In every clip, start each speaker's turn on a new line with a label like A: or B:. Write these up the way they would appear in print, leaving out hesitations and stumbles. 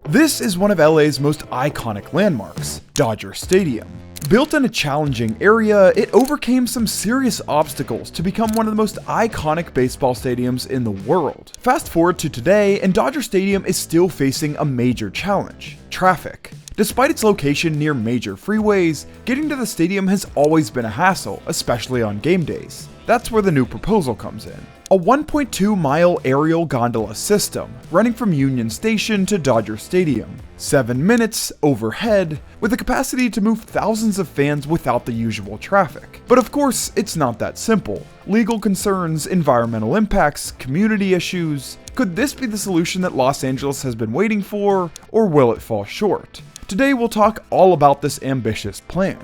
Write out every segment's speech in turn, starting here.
A: This is one of LA's most iconic landmarks, Dodger Stadium. Built in a challenging area, it overcame some serious obstacles to become one of the most iconic baseball stadiums in the world. Fast forward to today, and Dodger Stadium is still facing a major challenge: traffic. Despite its location near major freeways, getting to the stadium has always been a hassle, especially on game days. That's where the new proposal comes in. A 1.2-mile aerial gondola system, running from Union Station to Dodger Stadium. 7 minutes, overhead, with the capacity to move thousands of fans without the usual traffic. But of course, it's not that simple. Legal concerns, environmental impacts, community issues. Could this be the solution that Los Angeles has been waiting for, or will it fall short? Today we'll talk all about this ambitious plan.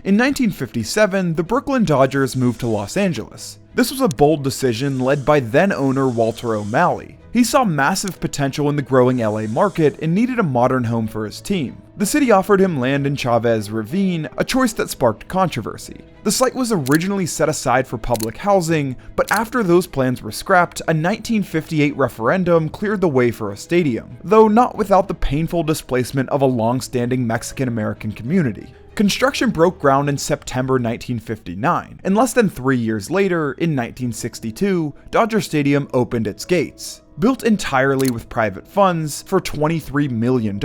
A: In 1957, the Brooklyn Dodgers moved to Los Angeles. This was a bold decision led by then-owner Walter O'Malley. He saw massive potential in the growing LA market and needed a modern home for his team. The city offered him land in Chavez Ravine, a choice that sparked controversy. The site was originally set aside for public housing, but after those plans were scrapped, a 1958 referendum cleared the way for a stadium, though not without the painful displacement of a long-standing Mexican-American community. Construction broke ground in September 1959, and less than 3 years later, in 1962, Dodger Stadium opened its gates. Built entirely with private funds for $23 million,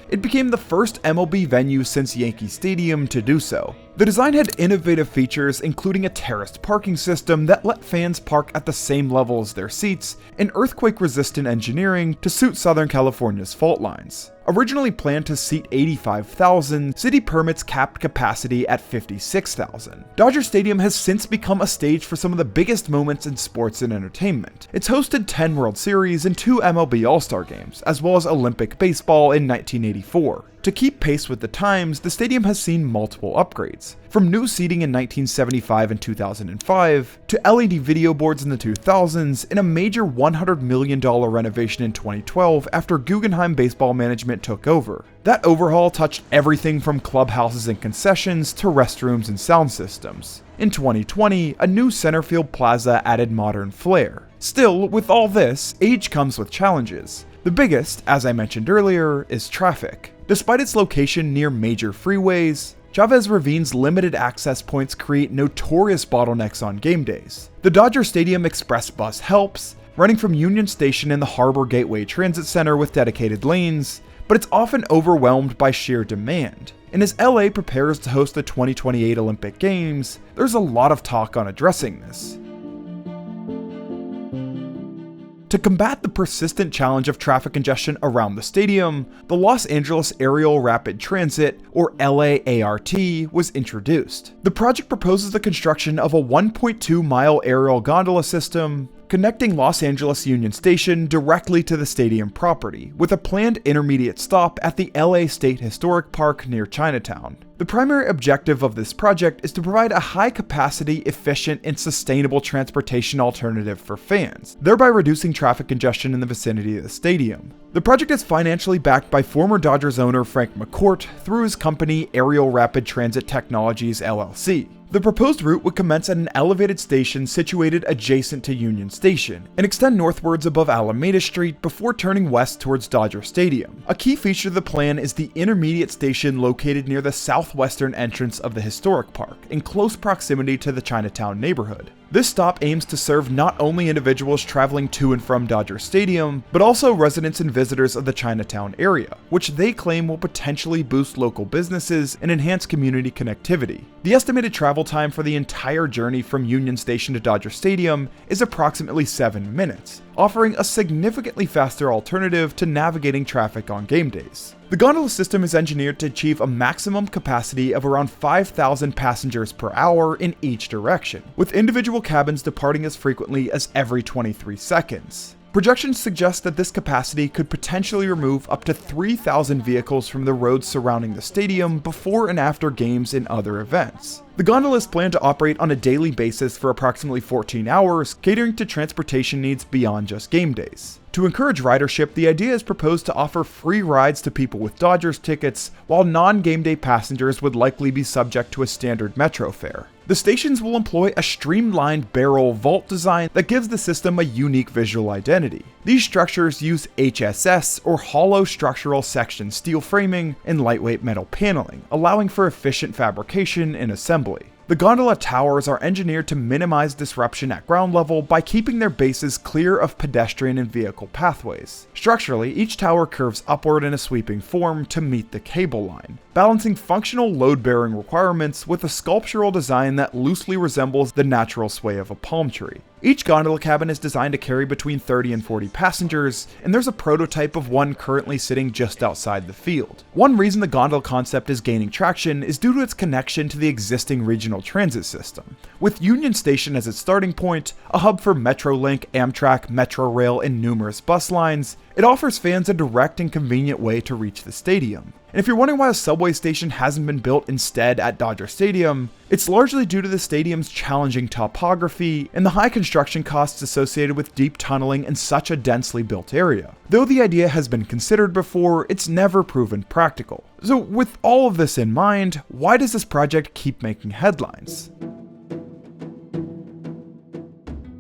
A: it became the first MLB venue since Yankee Stadium to do so. The design had innovative features, including a terraced parking system that let fans park at the same level as their seats, and earthquake-resistant engineering to suit Southern California's fault lines. Originally planned to seat 85,000, city permits capped capacity at 56,000. Dodger Stadium has since become a stage for some of the biggest moments in sports and entertainment. It's hosted 10 World Series and 2 MLB All-Star games, as well as Olympic baseball in 1984. To keep pace with the times, the stadium has seen multiple upgrades, from new seating in 1975 and 2005, to LED video boards in the 2000s, and a major $100 million renovation in 2012 after Guggenheim Baseball Management took over. That overhaul touched everything from clubhouses and concessions to restrooms and sound systems. In 2020, a new center field plaza added modern flair. Still, with all this, age comes with challenges. The biggest, as I mentioned earlier, is traffic. Despite its location near major freeways, Chavez Ravine's limited access points create notorious bottlenecks on game days. The Dodger Stadium Express Bus helps, running from Union Station and the Harbor Gateway Transit Center with dedicated lanes, but it's often overwhelmed by sheer demand. And as LA prepares to host the 2028 Olympic Games, there's a lot of talk on addressing this. To combat the persistent challenge of traffic congestion around the stadium, the Los Angeles Aerial Rapid Transit, or LAART, was introduced. The project proposes the construction of a 1.2-mile aerial gondola system connecting Los Angeles Union Station directly to the stadium property, with a planned intermediate stop at the LA State Historic Park near Chinatown. The primary objective of this project is to provide a high-capacity, efficient, and sustainable transportation alternative for fans, thereby reducing traffic congestion in the vicinity of the stadium. The project is financially backed by former Dodgers owner Frank McCourt through his company Aerial Rapid Transit Technologies LLC. The proposed route would commence at an elevated station situated adjacent to Union Station and extend northwards above Alameda Street before turning west towards Dodger Stadium. A key feature of the plan is the intermediate station located near the southwestern entrance of the historic park, in close proximity to the Chinatown neighborhood. This stop aims to serve not only individuals traveling to and from Dodger Stadium, but also residents and visitors of the Chinatown area, which they claim will potentially boost local businesses and enhance community connectivity. The estimated travel time for the entire journey from Union Station to Dodger Stadium is approximately 7 minutes, offering a significantly faster alternative to navigating traffic on game days. The gondola system is engineered to achieve a maximum capacity of around 5,000 passengers per hour in each direction, with individual cabins departing as frequently as every 23 seconds. Projections suggest that this capacity could potentially remove up to 3,000 vehicles from the roads surrounding the stadium before and after games and other events. The gondola is planned to operate on a daily basis for approximately 14 hours, catering to transportation needs beyond just game days. To encourage ridership, the idea is proposed to offer free rides to people with Dodgers tickets, while non-game day passengers would likely be subject to a standard metro fare. The stations will employ a streamlined barrel vault design that gives the system a unique visual identity. These structures use HSS, or hollow structural section steel framing, and lightweight metal paneling, allowing for efficient fabrication and assembly. The gondola towers are engineered to minimize disruption at ground level by keeping their bases clear of pedestrian and vehicle pathways. Structurally, each tower curves upward in a sweeping form to meet the cable line, balancing functional load-bearing requirements with a sculptural design that loosely resembles the natural sway of a palm tree. Each gondola cabin is designed to carry between 30 and 40 passengers, and there's a prototype of one currently sitting just outside the field. One reason the gondola concept is gaining traction is due to its connection to the existing regional transit system. With Union Station as its starting point, a hub for Metrolink, Amtrak, Metrorail, and numerous bus lines, it offers fans a direct and convenient way to reach the stadium. And if you're wondering why a subway station hasn't been built instead at Dodger Stadium, it's largely due to the stadium's challenging topography and the high construction costs associated with deep tunneling in such a densely built area. Though the idea has been considered before, it's never proven practical. So with all of this in mind, why does this project keep making headlines?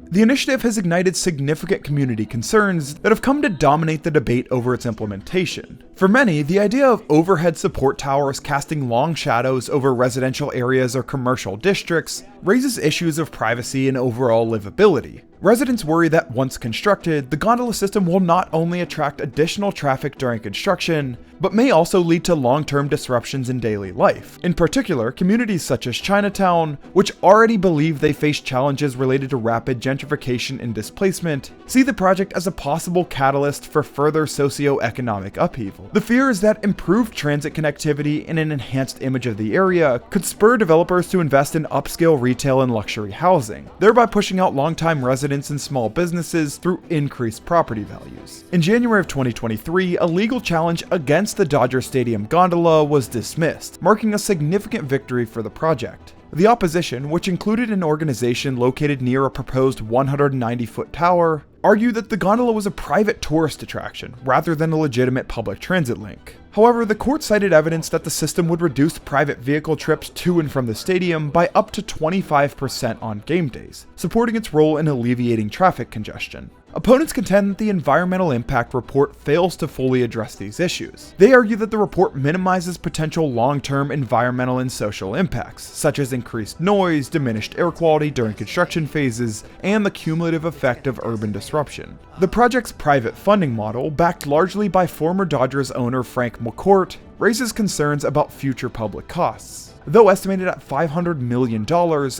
A: The initiative has ignited significant community concerns that have come to dominate the debate over its implementation. For many, the idea of overhead support towers casting long shadows over residential areas or commercial districts raises issues of privacy and overall livability. Residents worry that once constructed, the gondola system will not only attract additional traffic during construction, but may also lead to long-term disruptions in daily life. In particular, communities such as Chinatown, which already believe they face challenges related to rapid gentrification and displacement, see the project as a possible catalyst for further socio-economic upheaval. The fear is that improved transit connectivity and an enhanced image of the area could spur developers to invest in upscale retail and luxury housing, thereby pushing out longtime residents and small businesses through increased property values. In January of 2023, a legal challenge against the Dodger Stadium gondola was dismissed, marking a significant victory for the project. The opposition, which included an organization located near a proposed 190-foot tower, argued that the gondola was a private tourist attraction rather than a legitimate public transit link. However, the court cited evidence that the system would reduce private vehicle trips to and from the stadium by up to 25% on game days, supporting its role in alleviating traffic congestion. Opponents contend that the environmental impact report fails to fully address these issues. They argue that the report minimizes potential long-term environmental and social impacts, such as increased noise, diminished air quality during construction phases, and the cumulative effect of urban disruption. The project's private funding model, backed largely by former Dodgers owner Frank McCourt, raises concerns about future public costs. Though estimated at $500 million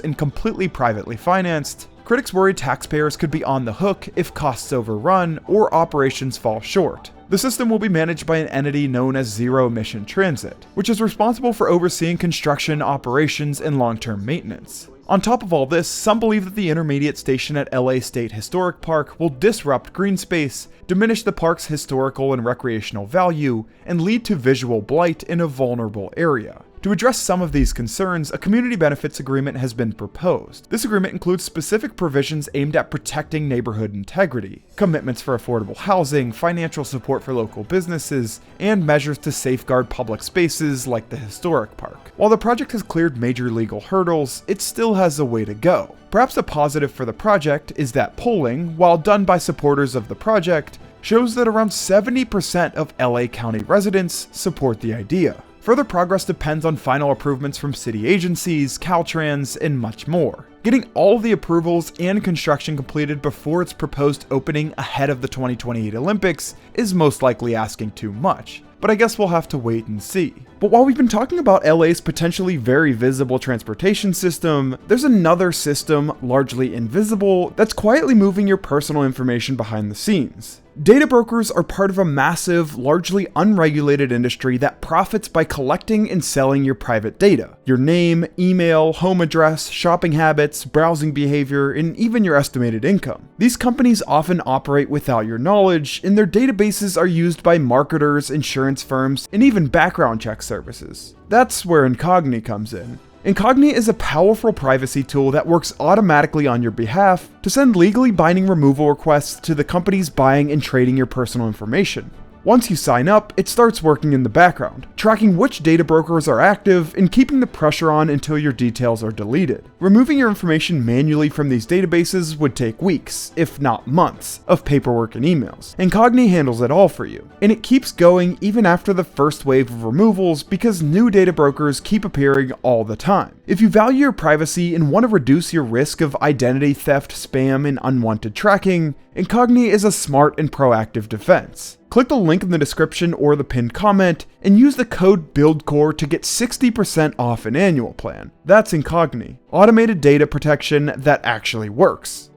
A: and completely privately financed, critics worry taxpayers could be on the hook if costs overrun or operations fall short. The system will be managed by an entity known as Zero Emission Transit, which is responsible for overseeing construction, operations, and long-term maintenance. On top of all this, some believe that the intermediate station at LA State Historic Park will disrupt green space, diminish the park's historical and recreational value, and lead to visual blight in a vulnerable area. To address some of these concerns, a community benefits agreement has been proposed. This agreement includes specific provisions aimed at protecting neighborhood integrity, commitments for affordable housing, financial support for local businesses, and measures to safeguard public spaces like the historic park. While the project has cleared major legal hurdles, it still has a way to go. Perhaps a positive for the project is that polling, while done by supporters of the project, shows that around 70% of LA County residents support the idea. Further progress depends on final improvements from city agencies, Caltrans, and much more. Getting all the approvals and construction completed before its proposed opening ahead of the 2028 Olympics is most likely asking too much, but I guess we'll have to wait and see. But while we've been talking about LA's potentially very visible transportation system, there's another system, largely invisible, that's quietly moving your personal information behind the scenes. Data brokers are part of a massive, largely unregulated industry that profits by collecting and selling your private data. Your name, email, home address, shopping habits, browsing behavior, and even your estimated income. These companies often operate without your knowledge, and their databases are used by marketers, insurance firms, and even background check services. That's where Incogni comes in. Incogni is a powerful privacy tool that works automatically on your behalf to send legally binding removal requests to the companies buying and trading your personal information. Once you sign up, it starts working in the background, tracking which data brokers are active and keeping the pressure on until your details are deleted. Removing your information manually from these databases would take weeks, if not months, of paperwork and emails. Incogni handles it all for you, and it keeps going even after the first wave of removals because new data brokers keep appearing all the time. If you value your privacy and want to reduce your risk of identity theft, spam, and unwanted tracking, Incogni is a smart and proactive defense. Click the link in the description or the pinned comment and use the code BUILDCORE to get 60% off an annual plan. That's Incogni, automated data protection that actually works.